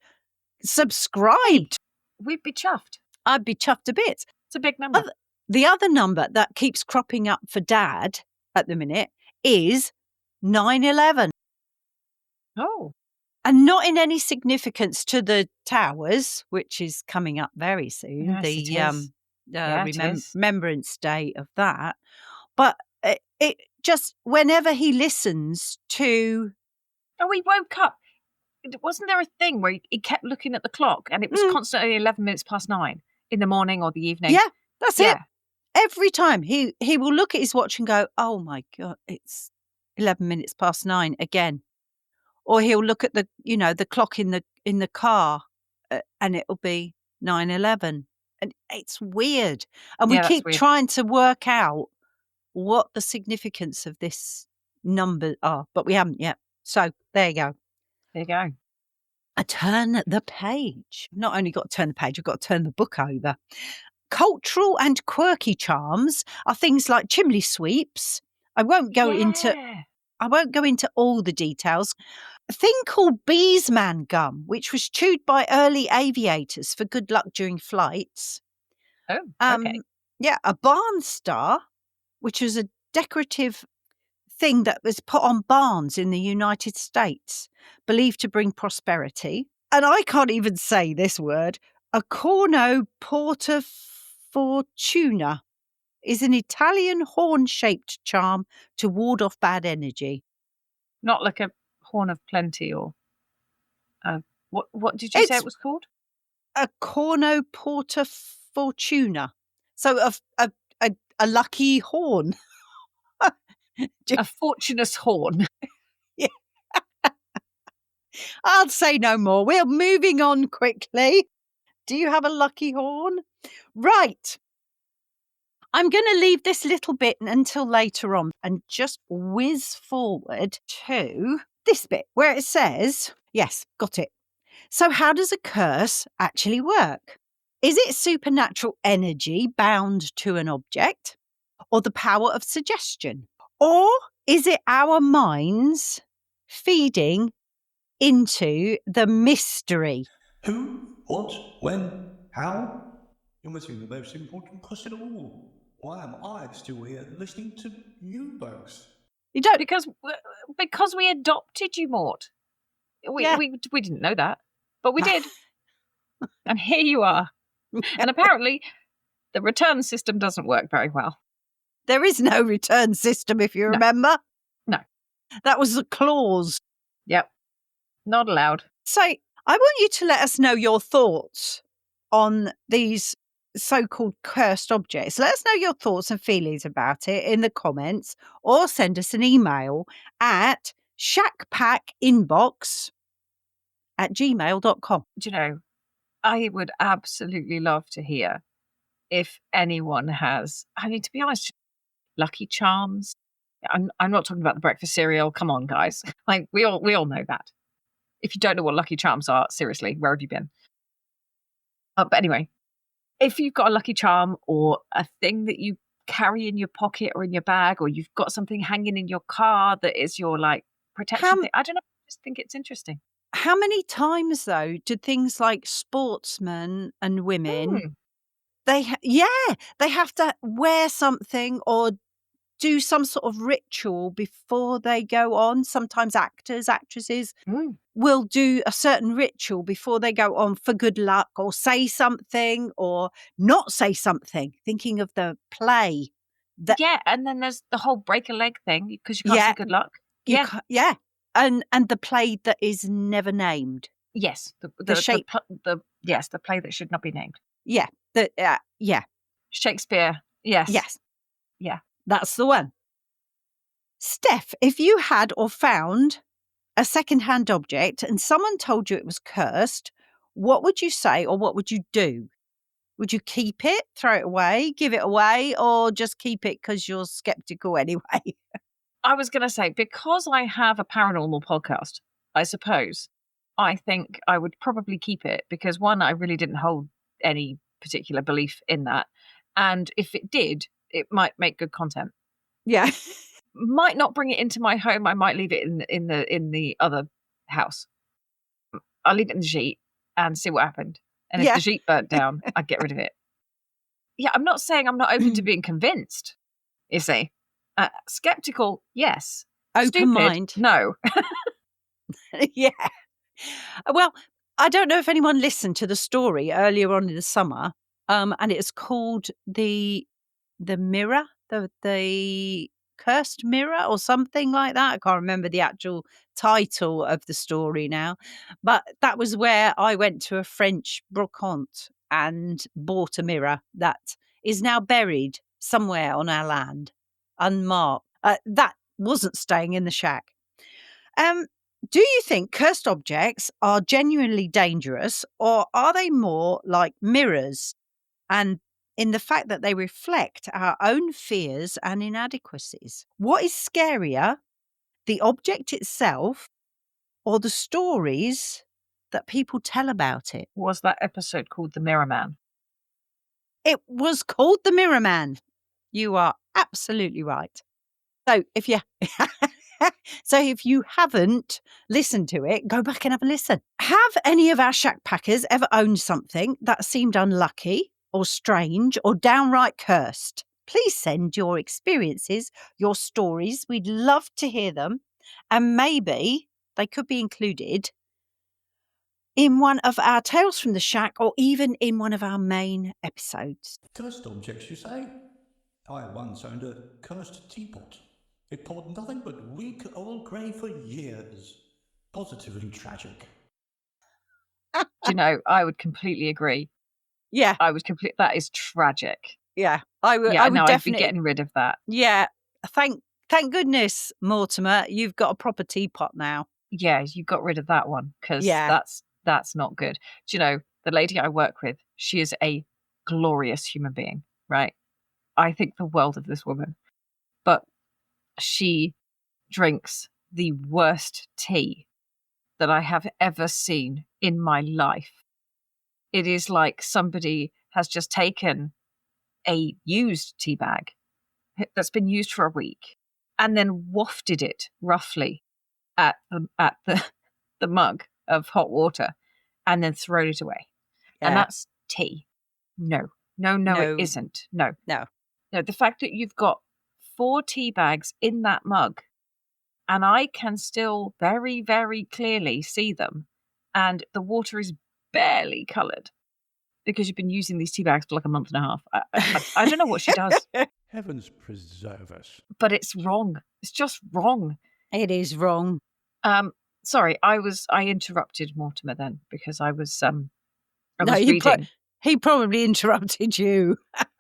subscribed, We'd be chuffed. I'd be chuffed a bit. It's a big number. The other number that keeps cropping up for Dad at the minute is 9/11. Oh. And not in any significance to the towers, which is coming up very soon. Yes, the it is. Yeah, it is. Remembrance Day of that. But it just, whenever he listens to... Oh, he woke up. Wasn't there a thing where he kept looking at the clock and it was constantly 11 minutes past 9 in the morning or the evening? Yeah, that's it. Every time he will look at his watch and go, oh my God, it's 11 minutes past 9 again. Or he'll look at the clock in the car and it'll be 9/11. And it's weird. And we keep trying to work out what the significance of this number are, but we haven't yet. So there you go. There you go. I turn the page. Not only got to turn the page, I've got to turn the book over. Cultural and quirky charms are things like chimney sweeps. I won't go into all the details. A thing called beesman gum, which was chewed by early aviators for good luck during flights. Oh, okay. Yeah, a barn star, which was a decorative thing that was put on barns in the United States, believed to bring prosperity. And I can't even say this word. A corno porta fortuna is an Italian horn-shaped charm to ward off bad energy. Not like a horn of plenty or... what did you say it was called? A corno porta fortuna. So a lucky horn. A fortunate horn. Yeah. I'll say no more. We're moving on quickly. Do you have a lucky horn? Right. I'm going to leave this little bit until later on and just whiz forward to this bit where it says, yes, got it. So how does a curse actually work? Is it supernatural energy bound to an object, or the power of suggestion? Or is it our minds feeding into the mystery? Who, what, when, how? You're missing the most important question of all. Why am I still here listening to you both? You don't... Because we adopted you, Mort. We didn't know that, but we did. And here you are. And apparently the return system doesn't work very well. There is no return system, if you remember. No. That was the clause. Yep. Not allowed. So I want you to let us know your thoughts on these so-called cursed objects. Let us know your thoughts and feelings about it in the comments, or send us an email at shackpackinbox@gmail.com. Do you know, I would absolutely love to hear if anyone has, I mean, to be honest, lucky charms, I'm not talking about the breakfast cereal. Come on, guys. Like we all know that. If you don't know what Lucky Charms are, seriously, where have you been? But anyway, if you've got a Lucky Charm or a thing that you carry in your pocket or in your bag, or you've got something hanging in your car that is your like protection thing, I don't know. I just think it's interesting. How many times though did things like sportsmen and women they have to wear something or do some sort of ritual before they go on? Sometimes actresses will do a certain ritual before they go on for good luck, or say something or not say something, thinking of the play. Yeah, and then there's the whole break a leg thing because you can't say good luck. And the play that is never named. Yes, the play that should not be named. Yeah, Shakespeare. Yes. Yeah. That's the one. Steph, if you had or found a second-hand object and someone told you it was cursed, what would you say or what would you do? Would you keep it, throw it away, give it away, or just keep it because you're skeptical anyway? I was going to say, because I have a paranormal podcast, I suppose, I think I would probably keep it because, one, I really didn't hold any particular belief in that. And if it did, it might make good content. Yeah. Might not bring it into my home. I might leave it in the other house. I'll leave it in the sheet and see what happened. And if the sheet burnt down, I'd get rid of it. Yeah, I'm not saying I'm not open to being convinced, you see. Skeptical, yes. Open Stupid, mind. No. Yeah. Well, I don't know if anyone listened to the story earlier on in the summer, and it's called the mirror, the cursed mirror or something like that. I can't remember the actual title of the story now, but that was where I went to a French brocante and bought a mirror that is now buried somewhere on our land, unmarked. That wasn't staying in the shack. Do you think cursed objects are genuinely dangerous, or are they more like mirrors and in the fact that they reflect our own fears and inadequacies? What is scarier, the object itself or the stories that people tell about it? Was that episode called The Mirror Man? It was called The Mirror Man. You are absolutely right. So if you haven't listened to it, go back and have a listen. Have any of our shack packers ever owned something that seemed unlucky or strange or downright cursed? Please send your experiences, your stories. We'd love to hear them. And maybe they could be included in one of our Tales from the Shack or even in one of our main episodes. Cursed objects, you say? I once owned a cursed teapot. It poured nothing but weak old grey for years. Positively tragic. Do you know, I would completely agree. Yeah. That is tragic. Yeah. I would definitely. definitely I'd be getting rid of that. Yeah. Thank goodness, Mortimer, you've got a proper teapot now. Yeah, you got rid of that one because that's not good. Do you know, the lady I work with, she is a glorious human being, right? I think the world of this woman. But she drinks the worst tea that I have ever seen in my life. It is like somebody has just taken a used tea bag that's been used for a week and then wafted it roughly at the mug of hot water and then thrown it away. Yeah. And that's tea. No, it isn't. No. The fact that you've got 4 tea bags in that mug and I can still very, very clearly see them and the water is barely coloured because you've been using these tea bags for like a month and a half. I don't know what she does. Heavens preserve us. But it's wrong. It's just wrong. It is wrong. Sorry, I interrupted Mortimer then because I was reading. He probably interrupted you.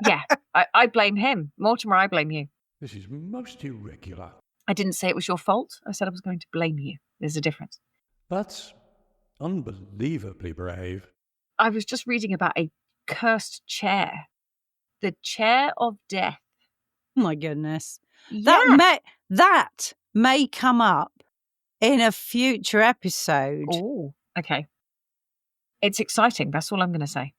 Yeah, I blame him. Mortimer, I blame you. This is most irregular. I didn't say it was your fault. I said I was going to blame you. There's a difference. That's unbelievably brave. I was just reading about a cursed chair. The chair of death. My goodness. Yeah. That may come up in a future episode. Oh, okay. It's exciting. That's all I'm going to say.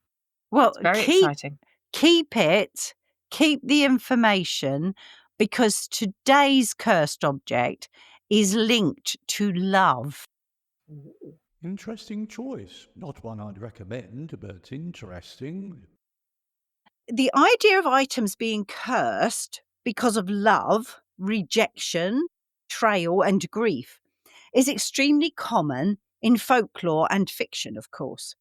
Well, It's very exciting. Keep the information, because today's cursed object is linked to love. Interesting choice. Not one I'd recommend, but interesting. The idea of items being cursed because of love, rejection, betrayal, and grief is extremely common in folklore and fiction, of course.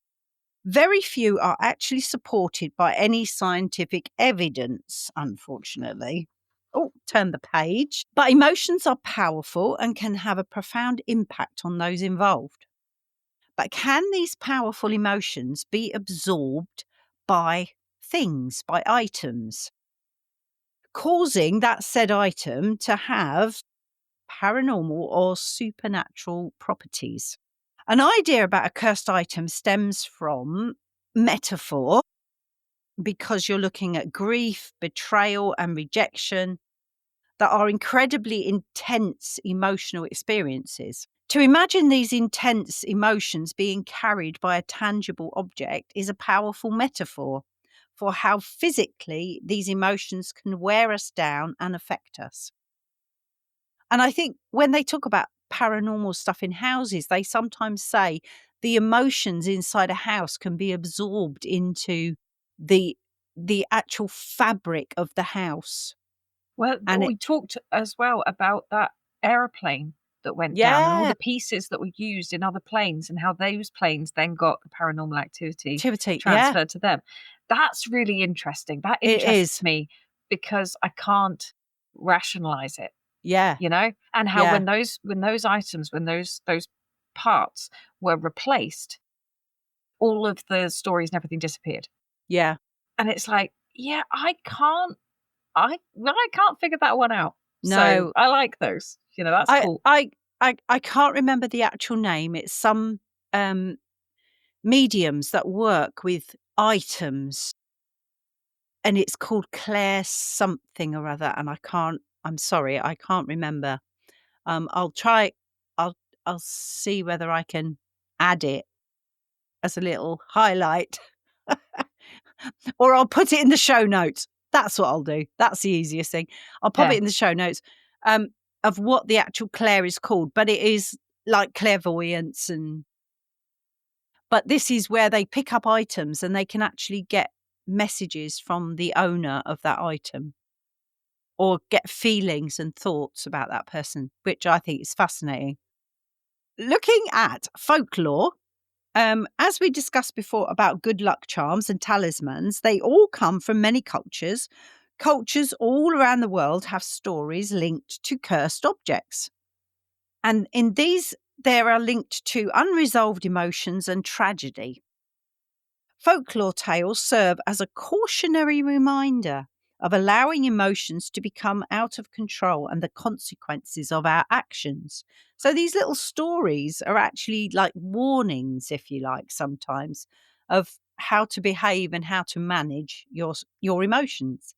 Very few are actually supported by any scientific evidence, unfortunately. Oh, turn the page. But emotions are powerful and can have a profound impact on those involved. But can these powerful emotions be absorbed by things, by items, causing that said item to have paranormal or supernatural properties? An idea about a cursed item stems from metaphor, because you're looking at grief, betrayal, and rejection that are incredibly intense emotional experiences. To imagine these intense emotions being carried by a tangible object is a powerful metaphor for how physically these emotions can wear us down and affect us. And I think when they talk about paranormal stuff in houses, they sometimes say the emotions inside a house can be absorbed into the actual fabric of the house. Well, And we talked as well about that aeroplane that went down and all the pieces that were used in other planes and how those planes then got the paranormal activity transferred to them. That's really interesting. That interests me because I can't rationalize it. Yeah. You know? And how when those items, when those parts were replaced, all of the stories and everything disappeared. Yeah. And it's like, I can't figure that one out. No. So I like those. That's cool. I can't remember the actual name. It's some mediums that work with items, and it's called Clair something or other, and I'm sorry, I can't remember. I'll see whether I can add it as a little highlight. Or I'll put it in the show notes. That's what I'll do. That's the easiest thing. I'll pop it in the show notes of what the actual Clair is called. But it is like clairvoyance. But this is where they pick up items and they can actually get messages from the owner of that item, or get feelings and thoughts about that person, which I think is fascinating. Looking at folklore, as we discussed before about good luck charms and talismans, they all come from many cultures. Cultures all around the world have stories linked to cursed objects. And in these, they are linked to unresolved emotions and tragedy. Folklore tales serve as a cautionary reminder of allowing emotions to become out of control and the consequences of our actions. So these little stories are actually like warnings, if you like, sometimes, of how to behave and how to manage your emotions.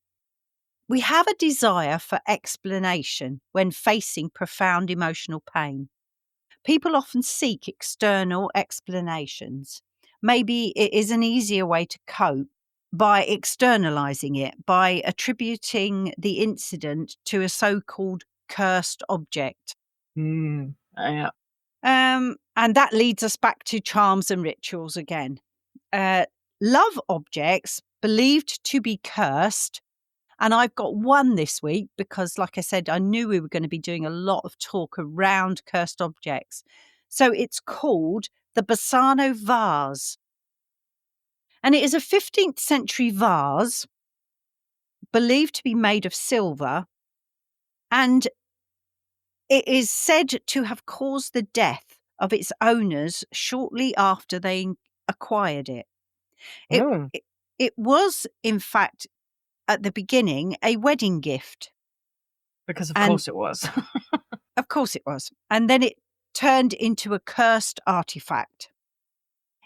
We have a desire for explanation when facing profound emotional pain. People often seek external explanations. Maybe it is an easier way to cope by externalizing it, by attributing the incident to a so-called cursed object. Yeah. And that leads us back to charms and rituals again. Love objects believed to be cursed. And I've got one this week because, like I said, I knew we were going to be doing a lot of talk around cursed objects. So it's called the Basano Vase. And it is a 15th century vase believed to be made of silver. And it is said to have caused the death of its owners shortly after they acquired it. It was, in fact, at the beginning, a wedding gift. Because of course it was. Of course it was. And then it turned into a cursed artifact.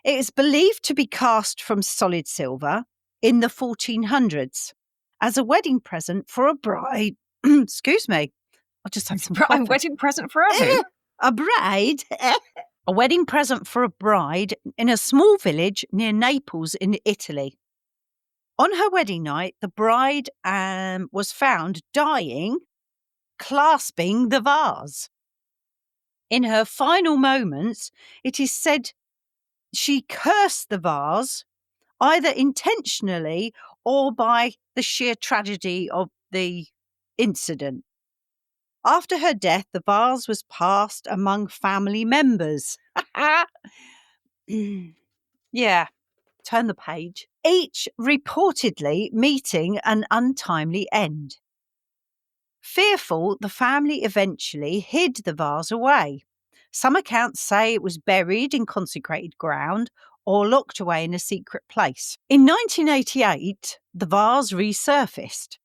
It is believed to be cast from solid silver in the 1400s as a wedding present for a bride, excuse me, I'll just have some A coffee. wedding present for who? A bride? A wedding present for a bride in a small village near Naples in Italy. On her wedding night, the bride was found dying, clasping the vase. In her final moments, it is said she cursed the vase, either intentionally or by the sheer tragedy of the incident. After her death, the vase was passed among family members. Yeah, turn the page. Each reportedly meeting an untimely end. Fearful, the family eventually hid the vase away. Some accounts say it was buried in consecrated ground or locked away in a secret place. In 1988, the vase resurfaced.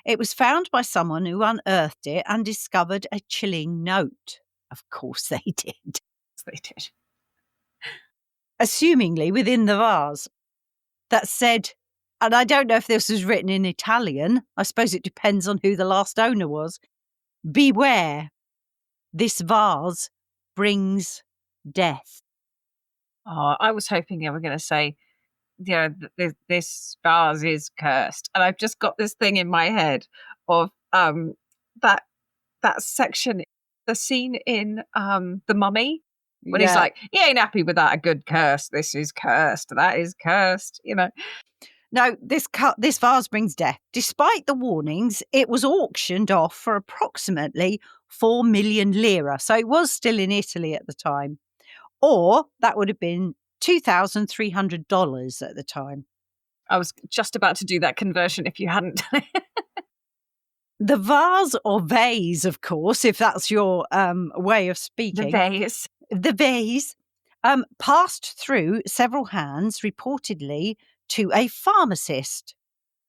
It was found by someone who unearthed it and discovered a chilling note. Of course they did. They did. Assumingly within the vase, that said, and I don't know if this was written in Italian, I suppose it depends on who the last owner was, beware, this vase brings death. Oh, I was hoping they were going to say, this vase is cursed. And I've just got this thing in my head of that section, the scene in The Mummy, when he's like, he ain't happy with that, a good curse. This is cursed. That is cursed, No, this vase brings death. Despite the warnings, it was auctioned off for approximately 4 million lira. So it was still in Italy at the time. Or that would have been $2,300 at the time. I was just about to do that conversion if you hadn't done it. The vase or vase, of course, if that's your way of speaking. The vase passed through several hands, reportedly, to a pharmacist,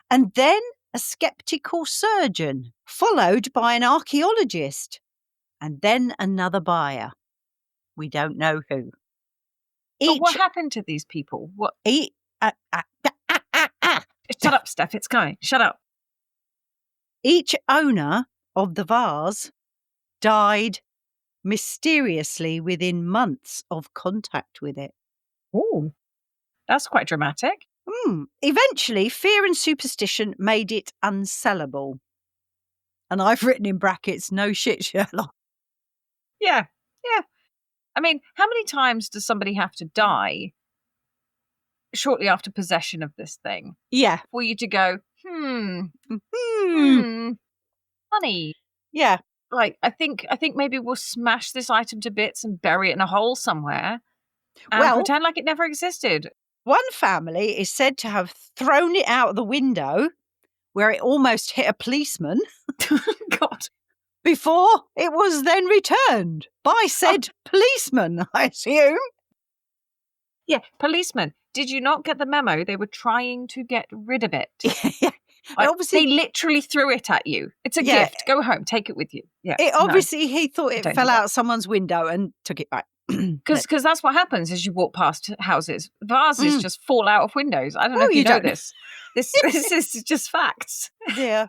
and then a skeptical surgeon, followed by an archaeologist, and then another buyer. We don't know who. But what happened to these people? What? Shut up, Steph. It's going. Shut up. Each owner of the vase died mysteriously within months of contact with it. Oh, that's quite dramatic. Eventually, fear and superstition made it unsellable. And I've written in brackets, no shit, Sherlock. Yeah. I mean, how many times does somebody have to die shortly after possession of this thing? Yeah. For you to go, funny. Yeah. Like, I think maybe we'll smash this item to bits and bury it in a hole somewhere and pretend like it never existed. One family is said to have thrown it out the window where it almost hit a policeman. God. Before it was then returned by said policeman, I assume. Yeah, policeman. Did you not get the memo? They were trying to get rid of it. Yeah. They literally threw it at you. It's a gift. Go home. Take it with you. Yeah. He thought it fell out someo's window and took it back. Because that's what happens as you walk past houses. Vases just fall out of windows. I don't know if you know this. This is just facts. Yeah.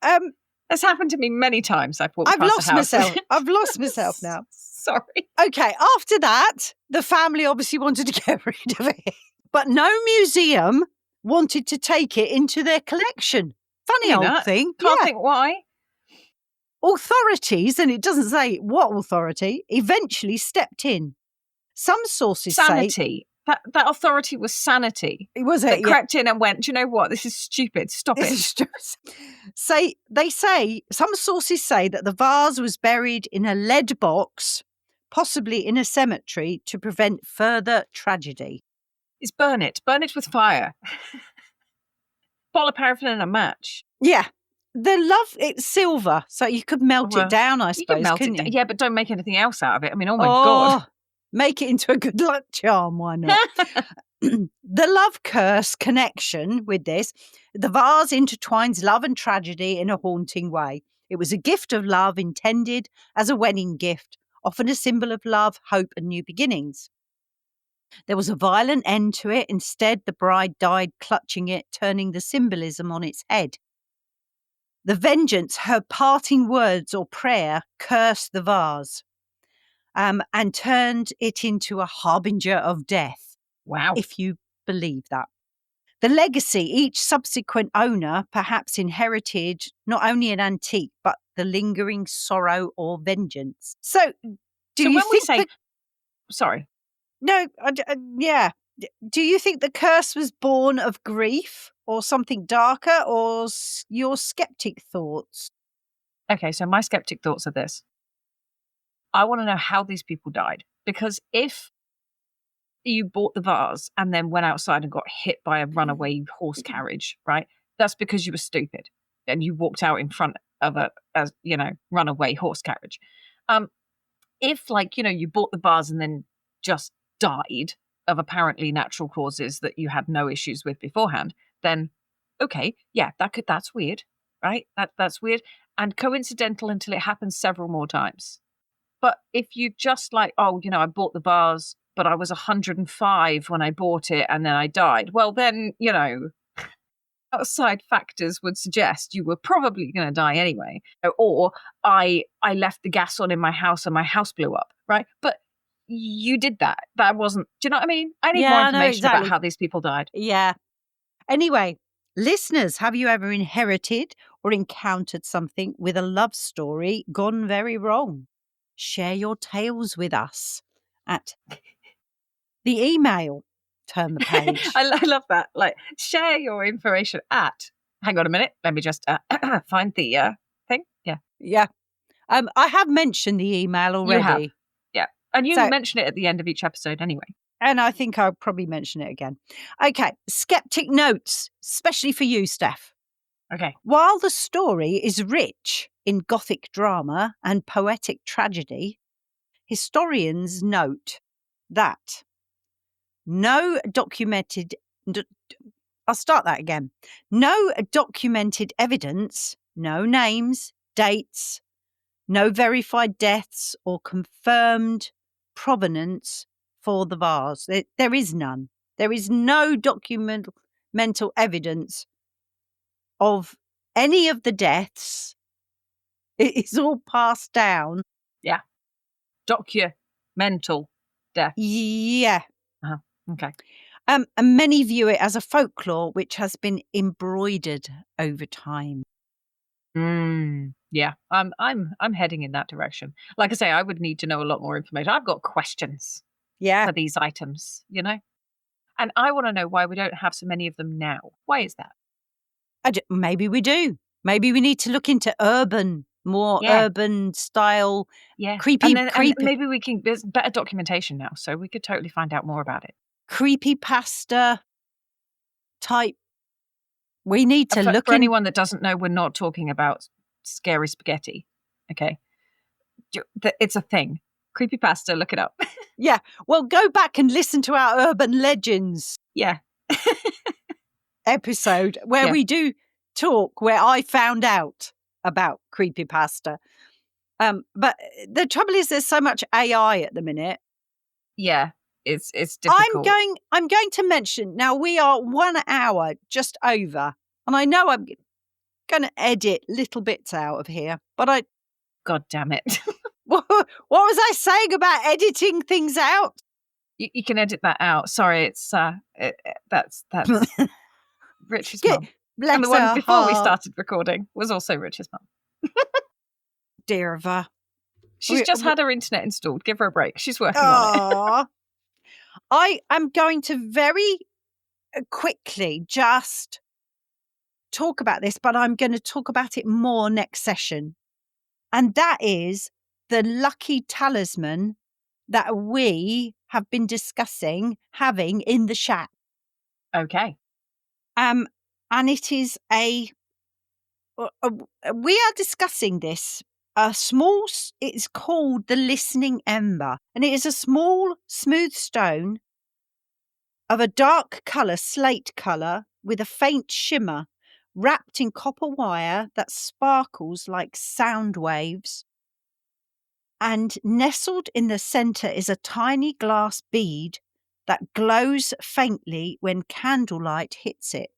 That's happened to me many times. I've lost myself. I've lost myself now. Sorry. Okay, after that, the family obviously wanted to get rid of it. But no museum wanted to take it into their collection. Funny old thing. Can't think why. Authorities, and it doesn't say what authority, eventually stepped in. Some sources Sanity. That authority was sanity. Was it? That crept in and went, do you know what? This is stupid. Stop it. Some sources say that the vase was buried in a lead box, possibly in a cemetery, to prevent further tragedy. It's burn it with fire. Polyparaffin and a match. Yeah. It's silver, so you could melt it down, I suppose. Couldn't you? Yeah, but don't make anything else out of it. I mean, oh my God. Make it into a good luck charm, why not? The love curse connection with this, the vase intertwines love and tragedy in a haunting way. It was a gift of love intended as a wedding gift, often a symbol of love, hope, and new beginnings. There was a violent end to it. Instead, the bride died clutching it, turning the symbolism on its head. The vengeance, her parting words or prayer, cursed the vase and turned it into a harbinger of death, Wow. if you believe that. The legacy, each subsequent owner perhaps inherited not only an antique, but the lingering sorrow or vengeance. So, do you when we think say, sorry, no, yeah. Do you think the curse was born of grief or something darker, or your skeptic thoughts? okay, so my skeptic thoughts are this. I want to know how these people died, because if you bought the vase and then went outside and got hit by a runaway horse carriage, right? That's because you were stupid and you walked out in front of a runaway horse carriage. If you bought the vase and then just died of apparently natural causes that you had no issues with beforehand, then okay, yeah, that's weird, right? That's weird and coincidental until it happens several more times. But if you just I bought the vase, but I was 105 when I bought it and then I died, well, then, outside factors would suggest you were probably going to die anyway. Or I left the gas on in my house and my house blew up, right? But you did that. That wasn't, do you know what I mean? I need more information about how these people died. Yeah. Anyway, listeners, have you ever inherited or encountered something with a love story gone very wrong? Share your tales with us at the email. Turn the page. I love that. Share your information at. Hang on a minute. Let me just find the thing. Yeah. Yeah. I have mentioned the email already. You have. Yeah. And you mention it at the end of each episode anyway. And I think I'll probably mention it again. Okay. Skeptic notes, especially for you, Steph. Okay. While the story is rich in Gothic drama and poetic tragedy, historians note that no documented evidence, no names, dates, no verified deaths or confirmed provenance for the vase. There is none. There is no documental evidence of any of the deaths. It is all passed down. Yeah. Documental death. Yeah. Uh-huh. Okay. And many view it as a folklore which has been embroidered over time. Yeah, I'm heading in that direction. Like I say, I would need to know a lot more information. I've got questions for these items, and I want to know why we don't have so many of them now. Why is that? Maybe we do. Maybe we need to look into urban style. Yeah, creepy. And maybe we can. There's better documentation now, so we could totally find out more about it. Creepypasta type. We need to look. For anyone that doesn't know, we're not talking about scary spaghetti. Okay, it's a thing. Creepypasta. Look it up. Yeah. Well, go back and listen to our urban legends. Yeah. Episode where we do talk, where I found out about creepypasta. But the trouble is, there's so much AI at the minute. Yeah. It's difficult. I'm going to mention now we are 1 hour just over, and I know I'm going to edit little bits out of here, but God damn it! What was I saying about editing things out? You can edit that out. Sorry, it's that's Rich's mum, and the one before we started recording was also Rich's mum. Dear of her. She's just had her internet installed. Give her a break. She's working on it. I am going to very quickly just talk about this, but I'm going to talk about it more next session. And that is the lucky talisman that we have been discussing having in the shack. Okay. And it is we are discussing this. It's called the Listening Ember, and it is a small, smooth stone of a dark colour, slate colour, with a faint shimmer, wrapped in copper wire that sparkles like sound waves. And nestled in the centre is a tiny glass bead that glows faintly when candlelight hits it.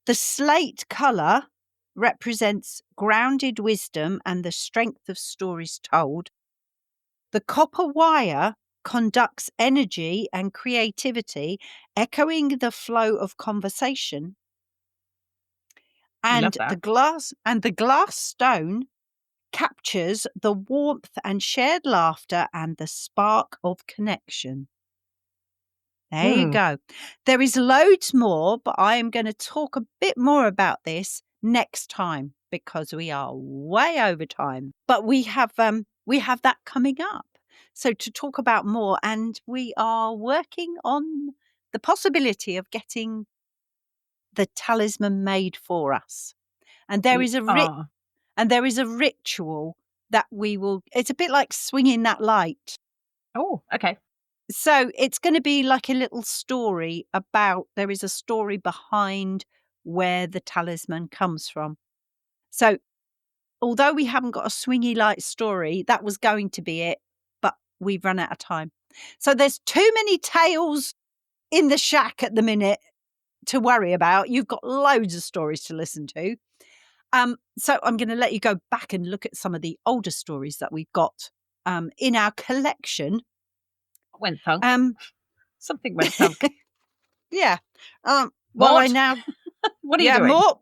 The slate colour represents grounded wisdom and the strength of stories told. The copper wire conducts energy and creativity, echoing the flow of conversation. Love And that. the glass stone captures the warmth and shared laughter and the spark of connection. There you go. There is loads more, but I am going to talk a bit more about this next time because we are way over time. But we have that coming up. So to talk about more, and we are working on the possibility of getting the talisman made for us. And there is a ritual that we will. It's a bit like swinging that light. Oh, okay. So it's going to be like a little story about, there is a story behind where the talisman comes from. So although we haven't got a swingy light story, that was going to be it, but we've run out of time. So there's too many tales in the shack at the minute to worry about. You've got loads of stories to listen to. So I'm going to let you go back and look at some of the older stories that we've got in our collection. Went thunk. Something went thunk. Yeah. Well, Mort? I now. What are you doing? Mort,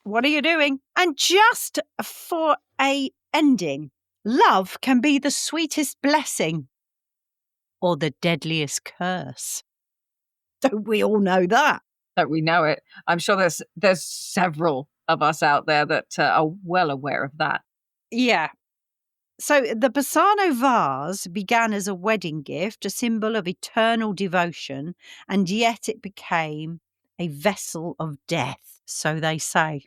what are you doing? And just for a ending, love can be the sweetest blessing or the deadliest curse. Don't we all know that? Don't we know it? I'm sure there's several of us out there that are well aware of that. Yeah. So the Basano vase began as a wedding gift, a symbol of eternal devotion, and yet it became a vessel of death, so they say.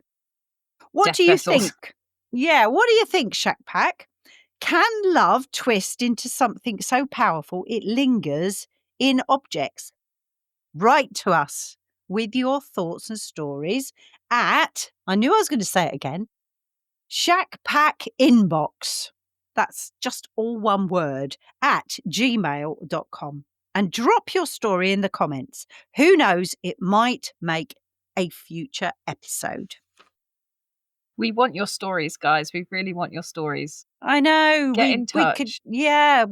What Death do you vessels. think? Yeah, what do you think, Shack Pack? Can love twist into something so powerful it lingers in objects? Write to us with your thoughts and stories at, I knew I was going to say it again, Shack Pack Inbox. That's just all one word, at gmail.com. And drop your story in the comments. Who knows, it might make a future episode. We want your stories, guys. We really want your stories. I know. Get in touch. We are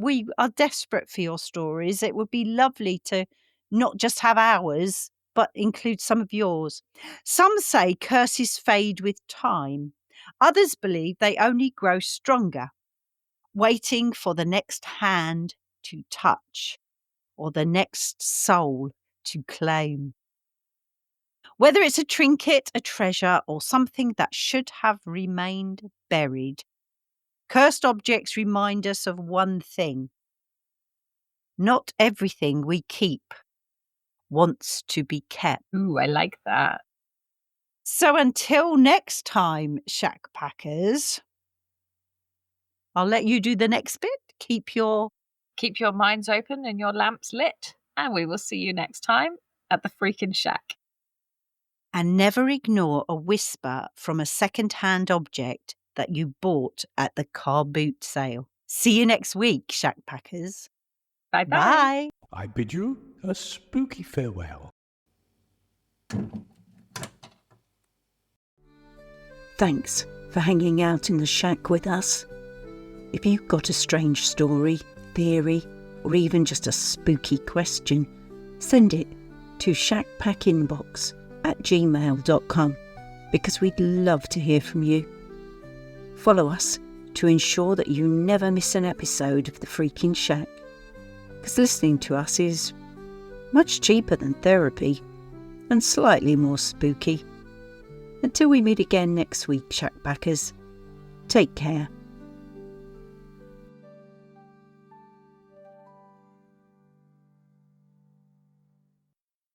desperate for your stories. It would be lovely to not just have ours, but include some of yours. Some say curses fade with time. Others believe they only grow stronger, waiting for the next hand to touch or the next soul to claim. Whether it's a trinket, a treasure, or something that should have remained buried, cursed objects remind us of one thing. Not everything we keep wants to be kept. Ooh, I like that. So until next time, Shack Packers, I'll let you do the next bit. Keep your minds open and your lamps lit, and we will see you next time at the freaking shack. And never ignore a whisper from a second-hand object that you bought at the car boot sale. See you next week, Shack Packers. Bye-bye. Bye. I bid you a spooky farewell. Thanks for hanging out in the shack with us. If you've got a strange story, theory, or even just a spooky question, send it to shackpackinbox@gmail.com because we'd love to hear from you. Follow us to ensure that you never miss an episode of The Freaking Shack, because listening to us is much cheaper than therapy and slightly more spooky. Until we meet again next week, Shackpackers, take care.